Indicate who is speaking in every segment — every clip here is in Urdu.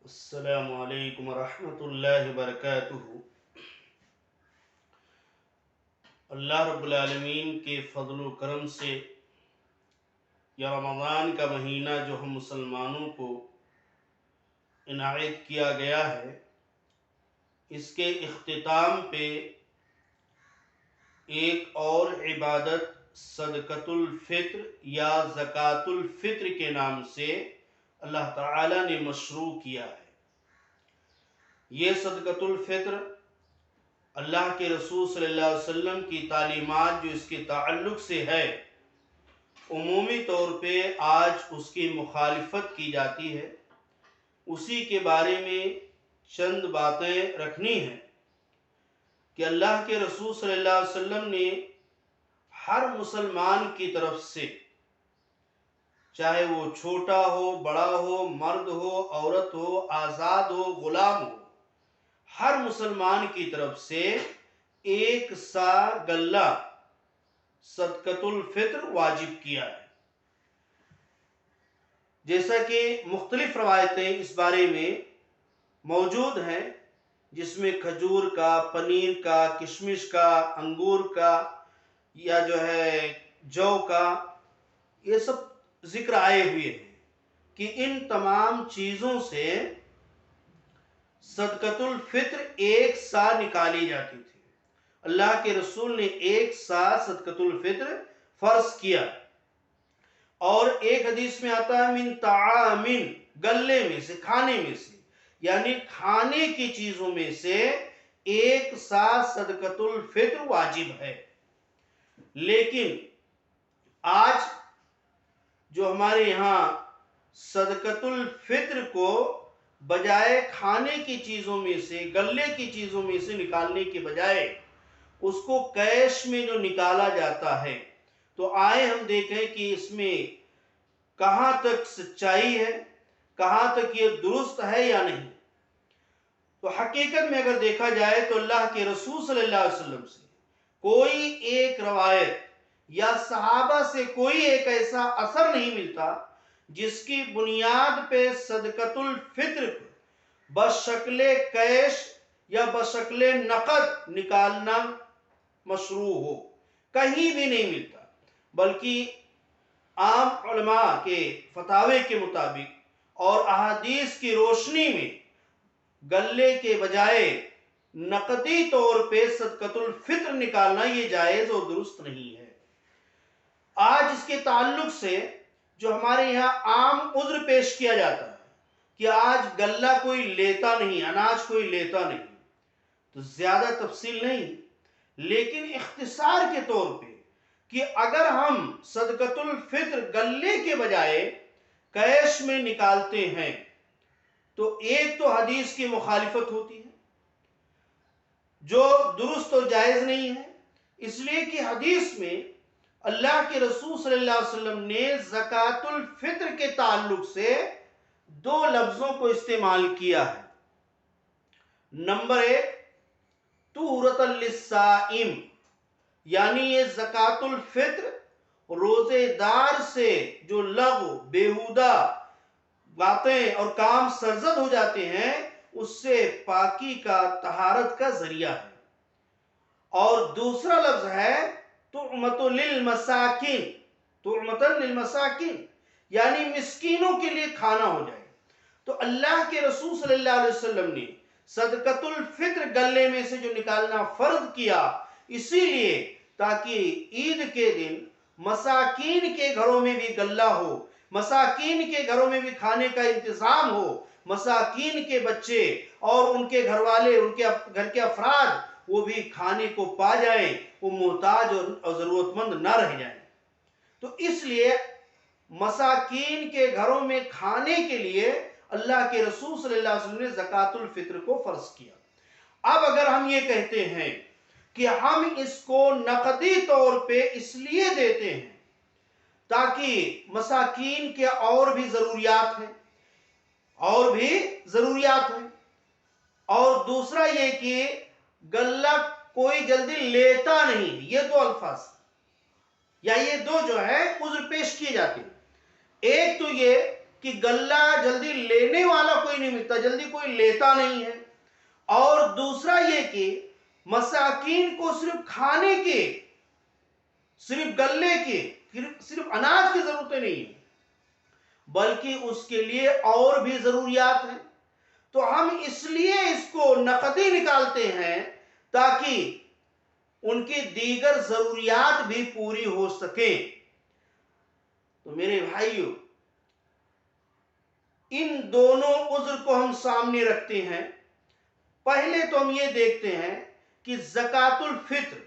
Speaker 1: السلام علیکم ورحمۃ اللہ وبرکاتہ۔ اللہ رب العالمین کے فضل و کرم سے یہ رمضان کا مہینہ جو ہم مسلمانوں کو عنایت کیا گیا ہے، اس کے اختتام پہ ایک اور عبادت صدقۃ الفطر یا زکوٰۃ الفطر کے نام سے اللہ تعالی نے مشروع کیا ہے۔ یہ صدقۃ الفطر اللہ کے رسول صلی اللہ علیہ وسلم کی تعلیمات جو اس کے تعلق سے ہے، عمومی طور پہ آج اس کی مخالفت کی جاتی ہے۔ اسی کے بارے میں چند باتیں رکھنی ہیں کہ اللہ کے رسول صلی اللہ علیہ وسلم نے ہر مسلمان کی طرف سے، چاہے وہ چھوٹا ہو، بڑا ہو، مرد ہو، عورت ہو، آزاد ہو، غلام ہو، ہر مسلمان کی طرف سے ایک سا گلہ صدقۃ الفطر واجب کیا ہے۔ جیسا کہ مختلف روایتیں اس بارے میں موجود ہیں، جس میں کھجور کا، پنیر کا، کشمش کا، انگور کا یا جو ہے جو کا، یہ سب ذکر آئے ہوئے ہیں کہ ان تمام چیزوں سے صدقۃ الفطر ایک سا نکالی جاتی تھی۔ اللہ کے رسول نے ایک سا صدقۃ الفطر فرض کیا، اور ایک حدیث میں آتا ہے من طعام، گلے میں سے، کھانے میں سے، یعنی کھانے کی چیزوں میں سے ایک سا صدقۃ الفطر واجب ہے۔ لیکن آج جو ہمارے یہاں صدقۃ الفطر کو بجائے کھانے کی چیزوں میں سے، گلے کی چیزوں میں سے نکالنے کے بجائے اس کو کیش میں جو نکالا جاتا ہے، تو آئے ہم دیکھیں کہ اس میں کہاں تک سچائی ہے، کہاں تک یہ درست ہے یا نہیں۔ تو حقیقت میں اگر دیکھا جائے تو اللہ کے رسول صلی اللہ علیہ وسلم سے کوئی ایک روایت یا صحابہ سے کوئی ایک ایسا اثر نہیں ملتا جس کی بنیاد پہ صدقۃ الفطر کو بشکل کیش یا بشکل نقد نکالنا مشروع ہو، کہیں بھی نہیں ملتا۔ بلکہ عام علماء کے فتاوے کے مطابق اور احادیث کی روشنی میں گلے کے بجائے نقدی طور پہ صدقۃ الفطر نکالنا یہ جائز اور درست نہیں ہے۔ آج اس کے تعلق سے جو ہمارے یہاں عام عذر پیش کیا جاتا ہے کہ آج گلہ کوئی لیتا نہیں، اناج کوئی لیتا نہیں، تو زیادہ تفصیل نہیں، لیکن اختصار کے طور پہ کہ اگر ہم صدقۃ الفطر گلے کے بجائے کیش میں نکالتے ہیں تو ایک تو حدیث کی مخالفت ہوتی ہے جو درست اور جائز نہیں ہے، اس لیے کہ حدیث میں اللہ کے رسول صلی اللہ علیہ وسلم نے زکوٰۃ الفطر کے تعلق سے دو لفظوں کو استعمال کیا ہے۔ نمبر ایک، طہرۃ للصائم، یعنی یہ زکوٰۃ الفطر روزے دار سے جو لغو، بیہودہ باتیں اور کام سرزد ہو جاتے ہیں، اس سے پاکی کا، طہارت کا ذریعہ ہے۔ اور دوسرا لفظ ہے طعمۃ للمساکین، طعمۃ للمساکین، یعنی مسکینوں کے لیے کھانا ہو جائے۔ تو اللہ کے رسول صلی اللہ علیہ وسلم نے صدقۃ الفطر گلے میں سے جو نکالنا فرض کیا، اسی لیے تاکہ عید کے دن مساکین کے گھروں میں بھی گلہ ہو، مساکین کے گھروں میں بھی کھانے کا انتظام ہو، مساکین کے بچے اور ان کے گھر والے، ان کے گھر کے افراد وہ بھی کھانے کو پا جائیں، وہ محتاج اور ضرورت مند نہ رہ جائیں۔ تو اس لیے مساکین کے گھروں میں کھانے کے لیے اللہ کے رسول صلی اللہ علیہ وسلم نے زکوٰۃ الفطر کو فرض کیا۔ اب اگر ہم یہ کہتے ہیں کہ ہم اس کو نقدی طور پہ اس لیے دیتے ہیں تاکہ مساکین کے اور بھی ضروریات ہیں، اور بھی ضروریات ہیں، اور دوسرا یہ کہ گلہ کوئی جلدی لیتا نہیں، یہ دو الفاظ یا یہ دو جو ہے عذر پیش کیے جاتے ہیں۔ ایک تو یہ کہ گلہ جلدی لینے والا کوئی کوئی نہیں ملتا، جلدی کوئی لیتا نہیں ہے۔ اور دوسرا یہ کہ مساکین کو صرف کھانے کے، صرف گلے کے، صرف اناج کی ضرورتیں نہیں ہیں، بلکہ اس کے لیے اور بھی ضروریات ہیں۔ تو ہم اس لیے اس کو نقدی نکالتے ہیں تاکہ ان کی دیگر ضروریات بھی پوری ہو سکیں۔ تو میرے بھائیو، ان دونوں عذر کو ہم سامنے رکھتے ہیں۔ پہلے تو ہم یہ دیکھتے ہیں کہ زکوٰۃ الفطر،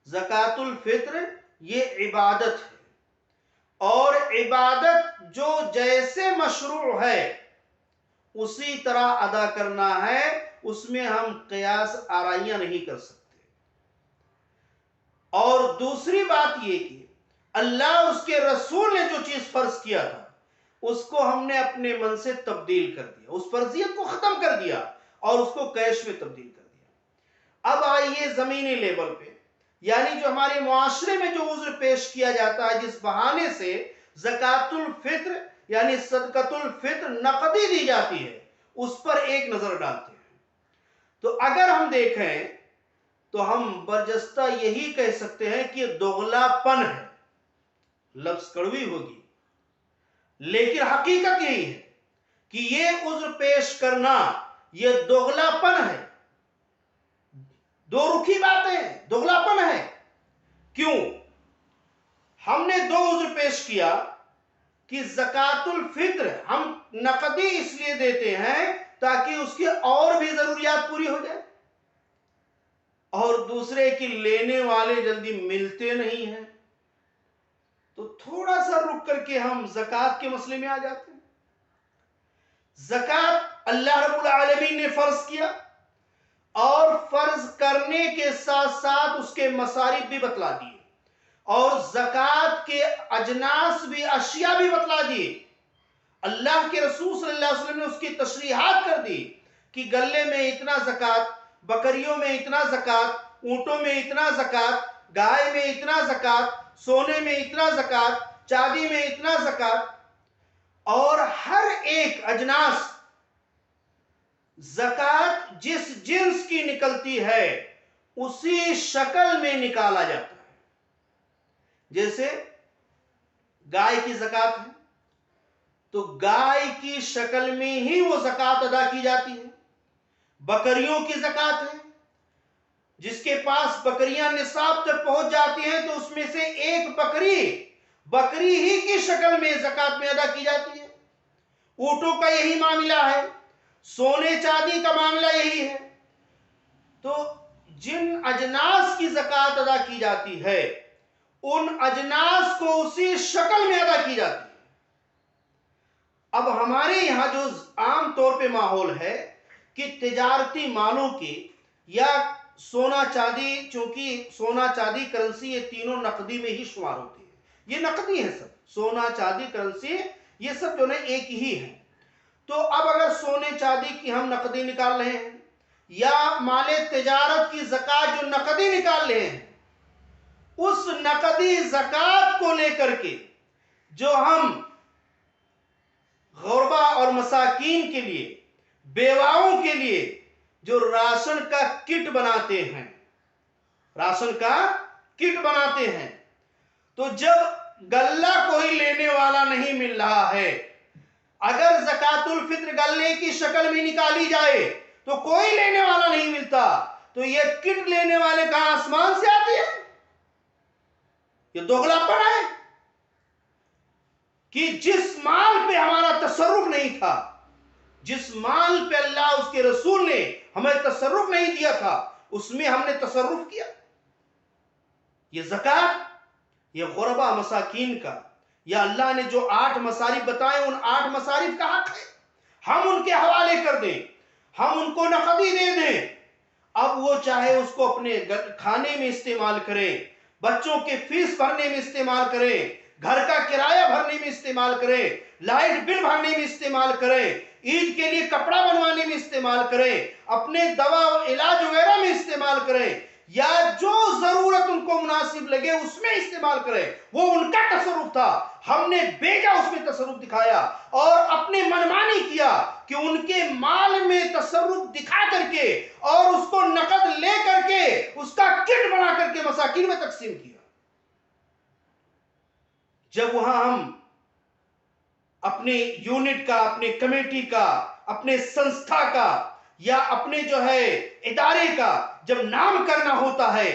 Speaker 1: زکوٰۃ الفطر یہ عبادت ہے، اور عبادت جو جیسے مشروع ہے اسی طرح ادا کرنا ہے، اس میں ہم قیاس آرائیاں نہیں کر سکتے۔ اور دوسری بات یہ کہ اللہ اس کے رسول نے جو چیز فرض کیا تھا اس کو ہم نے اپنے من سے تبدیل کر دیا، اس فرضیت کو ختم کر دیا اور اس کو کیش میں تبدیل کر دیا۔ اب آئیے زمینی لیول پہ، یعنی جو ہمارے معاشرے میں جو عذر پیش کیا جاتا ہے، جس بہانے سے زکوٰۃ الفطر یعنی صدقۃ الفطر نقدی دی جاتی ہے، اس پر ایک نظر ڈالتے ہیں۔ تو اگر ہم دیکھیں تو ہم برجستہ یہی کہہ سکتے ہیں کہ یہ دوغلا پن ہے۔ لفظ کڑوی ہوگی لیکن حقیقت یہی ہے کہ یہ عذر پیش کرنا یہ دوغلا پن ہے، دو رخی باتیں، دوغلا پن ہے۔ کیوں؟ ہم نے دو عذر پیش کیا کہ زکوٰۃ الفطر ہم نقدی اس لیے دیتے ہیں تاکہ اس کی اور بھی ضروریات پوری ہو جائے، اور دوسرے کی لینے والے جلدی ملتے نہیں ہیں۔ تو تھوڑا سا رک کر کے ہم زکوٰۃ کے مسئلے میں آ جاتے ہیں۔ زکوٰۃ اللہ رب العالمین نے فرض کیا، اور فرض کرنے کے ساتھ ساتھ اس کے مصارف بھی بتلا دیے، اور زکوٰۃ کے اجناس بھی، اشیاء بھی بتلا دیے۔ اللہ کے رسول صلی اللہ علیہ وسلم نے اس کی تشریحات کر دی کہ گلے میں اتنا زکوٰۃ، بکریوں میں اتنا زکوٰۃ، اونٹوں میں اتنا زکوٰۃ، گائے میں اتنا زکوٰۃ، سونے میں اتنا زکوٰۃ، چاندی میں اتنا زکوٰۃ، اور ہر ایک اجناس زکوٰۃ جس جنس کی نکلتی ہے اسی شکل میں نکالا جاتا ہے۔ جیسے گائے کی زکوٰۃ ہے تو گائے کی شکل میں ہی وہ زکوٰۃ ادا کی جاتی ہے۔ بکریوں کی زکوٰۃ ہے، جس کے پاس بکریاں نصاب تک پہنچ جاتی ہیں تو اس میں سے ایک بکری ہی کی شکل میں زکوٰۃ میں ادا کی جاتی ہے۔ اونٹوں کا یہی معاملہ ہے، سونے چاندی کا معاملہ یہی ہے۔ تو جن اجناس کی زکوٰۃ ادا کی جاتی ہے ان اجناس کو اسی شکل میں ادا کی جاتی ہے۔ اب ہمارے یہاں جو عام طور پہ ماحول ہے کہ تجارتی مالوں کی یا سونا چاندی، چونکہ سونا چاندی کرنسی یہ تینوں نقدی میں ہی شمار ہوتی ہے، یہ نقدی ہے سب، سونا چاندی کرنسی یہ سب جو ہے ایک ہی ہے۔ تو اب اگر سونے چاندی کی ہم نقدی نکال رہے ہیں یا مال تجارت کی زکوٰۃ جو نقدی نکال رہے ہیں، اس نقدی زکوٰۃ کو لے کر کے جو ہم غربا اور مساکین کے لیے، بیواؤں کے لیے جو راشن کا کٹ بناتے ہیں، راشن کا کٹ بناتے ہیں، تو جب گلہ کوئی لینے والا نہیں مل رہا ہے، اگر زکوٰۃ الفطر گلے کی شکل میں نکالی جائے تو کوئی لینے والا نہیں ملتا، تو یہ کٹ لینے والے کہاں آسمان سے آتی ہے؟ یہ دوغلا پن ہے کہ جس مال پہ ہمارا تصرف نہیں تھا، جس مال پہ اللہ اس کے رسول نے ہمیں تصرف نہیں دیا تھا، اس میں ہم نے تصرف کیا۔ یہ زکوٰۃ یہ غربا مساکین کا، یا اللہ نے جو 8 مصارف بتائے ان 8 مصارف کا حق ہے، ہم ان کے حوالے کر دیں، ہم ان کو نقدی دے دیں۔ اب وہ چاہے اس کو اپنے کھانے میں استعمال کریں، بچوں کے فیس بھرنے میں استعمال کریں، گھر کا کرایہ بھرنے میں استعمال کریں، لائٹ بل بھرنے میں استعمال کریں، عید کے لیے کپڑا بنوانے میں استعمال کریں، اپنے دوا علاج وغیرہ میں استعمال کریں، یا جو ضرورت ان کو مناسب لگے اس میں استعمال کریں۔ وہ ان کا تصرف تھا، ہم نے بیجا اس میں تصرف دکھایا اور اپنے منمانی کیا کہ ان کے مال میں تصرف دکھا کر کے اور اس کو نقد لے کر کے اس کا کٹ بنا کر کے مساکین میں تقسیم کیا. جب وہاں ہم اپنے یونٹ کا، اپنے کمیٹی کا، اپنے سنستھا کا یا اپنے جو ہے ادارے کا جب نام کرنا ہوتا ہے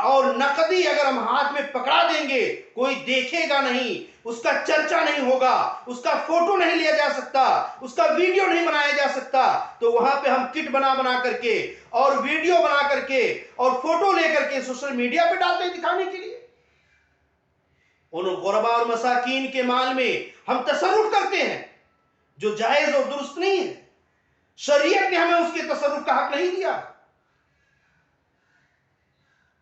Speaker 1: اور نقدی اگر ہم ہاتھ میں پکڑا دیں گے، کوئی دیکھے گا نہیں، اس کا چرچا نہیں ہوگا، اس کا فوٹو نہیں لیا جا سکتا، اس کا ویڈیو نہیں بنایا جا سکتا، تو وہاں پہ ہم کٹ بنا کر کے اور ویڈیو بنا کر کے اور فوٹو لے کر کے سوشل میڈیا پہ ڈالتے ہیں دکھانے کے لیے. ان غربا اور مساکین کے مال میں ہم تصرف کرتے ہیں جو جائز اور درست نہیں ہے. شریعت نے ہمیں اس کے تصرف کا حق نہیں دیا.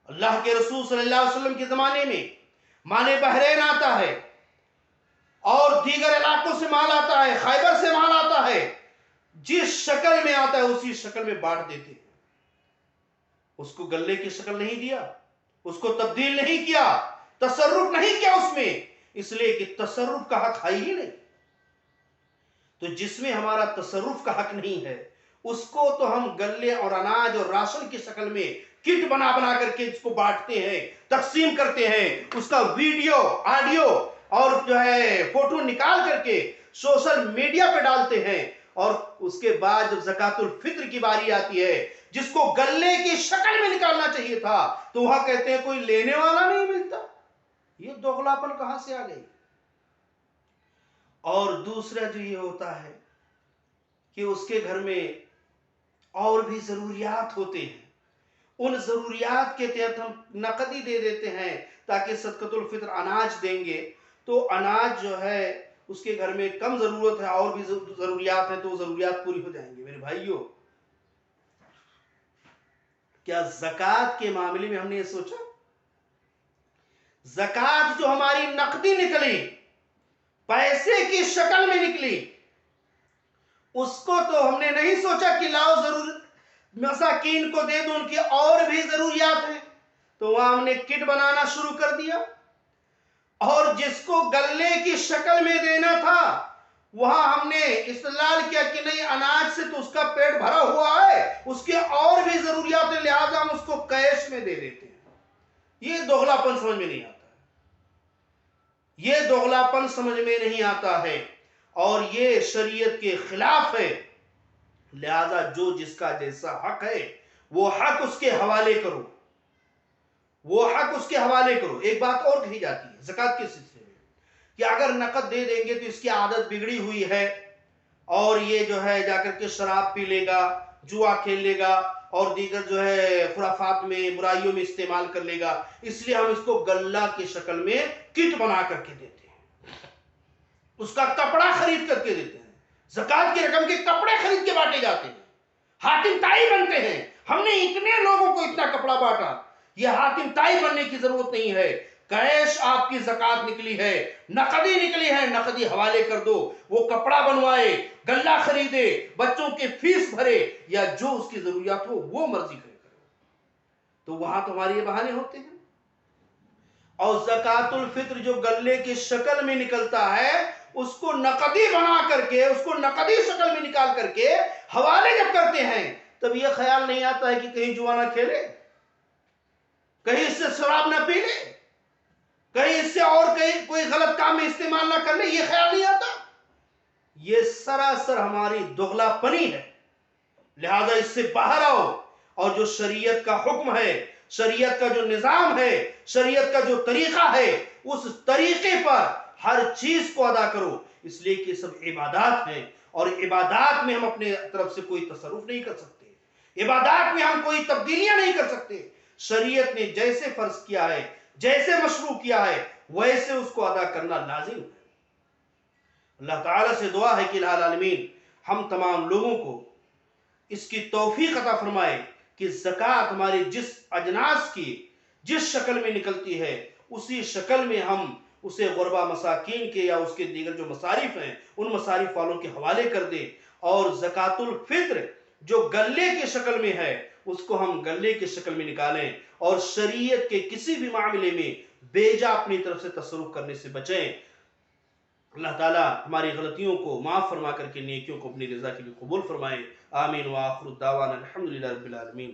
Speaker 1: اللہ کے رسول صلی اللہ علیہ وسلم کے زمانے میں مال بحرین آتا ہے اور دیگر علاقوں سے مال آتا ہے، خیبر سے مال آتا ہے، جس شکل میں آتا ہے اسی شکل میں بانٹ دیتے ہیں. اس کو گلے کی شکل نہیں دیا، اس کو تبدیل نہیں کیا، تصرف نہیں کیا اس میں، اس لیے کہ تصرف کا حق ہے ہی نہیں. تو جس میں ہمارا تصرف کا حق نہیں ہے اس کو تو ہم گلے اور اناج اور راشن کی شکل میں کٹ بنا کر کے اس کو بانٹتے ہیں، تقسیم کرتے ہیں، اس کا ویڈیو، آڈیو اور جو ہے فوٹو نکال کر کے سوشل میڈیا پہ ڈالتے ہیں. اور اس کے بعد جب زکوٰۃ الفطر کی باری آتی ہے جس کو گلے کی شکل میں نکالنا چاہیے تھا تو وہاں کہتے ہیں کوئی لینے والا نہیں ملتا. یہ دوغلاپن کہاں سے آ گئی؟ اور دوسرا جو یہ ہوتا ہے کہ اس کے گھر میں اور بھی ضروریات ہوتے ہیں، ان ضروریات کے تحت ہم نقدی دے دیتے ہیں تاکہ صدقۃ الفطر اناج دیں گے تو اناج جو ہے اس کے گھر میں کم ضرورت ہے اور بھی ضروریات ہیں تو وہ ضروریات پوری ہو جائیں گی. میرے بھائیوں، کیا زکوٰۃ کے معاملے میں ہم نے یہ سوچا؟ زکوٰۃ جو ہماری نقدی نکلی، پیسے کی شکل میں نکلی، اس کو تو ہم نے نہیں سوچا کہ لاؤ ضرور مساکین کو دے دو، ان کی اور بھی ضروریات ہیں، تو وہاں ہم نے کٹ بنانا شروع کر دیا. اور جس کو گلے کی شکل میں دینا تھا وہاں ہم نے استدلال کیا کہ نہیں، اناج سے تو اس کا پیٹ بھرا ہوا ہے، اس کے اور بھی ضروریات ہیں، لہذا ہم اس کو کیش میں دے دیتے ہیں. یہ دوغلاپن سمجھ میں نہیں آتا ہے، یہ دوغلاپن سمجھ میں نہیں آتا ہے اور یہ شریعت کے خلاف ہے. لہذا جو جس کا جیسا حق ہے وہ حق اس کے حوالے کرو، وہ حق اس کے حوالے کرو. ایک بات اور کہی جاتی ہے زکوٰۃ کے سلسلے میں کہ اگر نقد دے دیں گے تو اس کی عادت بگڑی ہوئی ہے اور یہ جو ہے جا کر کے شراب پی لے گا، جوا کھیل لے گا اور دیگر جو ہے خرافات میں، برائیوں میں استعمال کر لے گا، اس لیے ہم اس کو گلہ کی شکل میں کٹ بنا کر کے دیتے ہیں، اس کا کپڑا خرید کر کے دیتے ہیں. زکوٰۃ کی رقم کے کپڑے خرید کے بانٹے جاتے ہیں، حاتم تائی بنتے ہیں. ہم نے اتنے لوگوں کو اتنا کپڑا بانٹا. یہ حاتم تائی بننے کی ضرورت نہیں ہے. کیش آپ کی زکوٰۃ نکلی ہے، نقدی نکلی ہے، نقدی حوالے کر دو، وہ کپڑا بنوائے، گلہ خریدے، بچوں کے فیس بھرے یا جو اس کی ضروریات ہو وہ مرضی کرے. تو وہاں تو ہمارے یہ بہانے ہوتے ہیں. اور زکوٰۃ الفطر جو گلے کی شکل میں نکلتا ہے اس کو نقدی بنا کر کے، اس کو نقدی شکل میں نکال کر کے حوالے جب کرتے ہیں تب یہ خیال نہیں آتا ہے کہ کہیں جوا نہ کھیلے، کہیں اس سے شراب نہ پی لے، کہیں اس سے اور کہیں کوئی غلط کام میں استعمال نہ کر لے. یہ خیال نہیں آتا. یہ سراسر ہماری دغلا پنی ہے. لہذا اس سے باہر آؤ اور جو شریعت کا حکم ہے، شریعت کا جو نظام ہے، شریعت کا جو طریقہ ہے، اس طریقے پر ہر چیز کو ادا کرو. اس لیے کہ سب عبادات ہیں اور عبادات میں ہم اپنے طرف سے کوئی تصرف نہیں کر سکتے، عبادات میں ہم کوئی تبدیلیاں نہیں کر سکتے. شریعت نے جیسے فرض کیا ہے، جیسے مشروع کیا ہے، ویسے اس کو ادا کرنا لازم ہے. اللہ تعالیٰ سے دعا ہے کہ الہ العالمین ہم تمام لوگوں کو اس کی توفیق عطا فرمائے کہ زکوٰۃ ہماری جس اجناس کی جس شکل میں نکلتی ہے اسی شکل میں ہم اسے غربا مساکین کے یا اس کے دیگر جو مصارف ہیں ان مصارف والوں کے حوالے کر دیں. اور زکوٰۃ الفطر جو گلے کی شکل میں ہے اس کو ہم گلے کی شکل میں نکالیں اور شریعت کے کسی بھی معاملے میں بیجا اپنی طرف سے تصرف کرنے سے بچیں. اللہ تعالیٰ ہماری غلطیوں کو معاف فرما کر کے نیکیوں کو اپنی رضا کے لیے قبول فرمائے. آمین. وآخر الدعوانا الحمدللہ رب العالمین.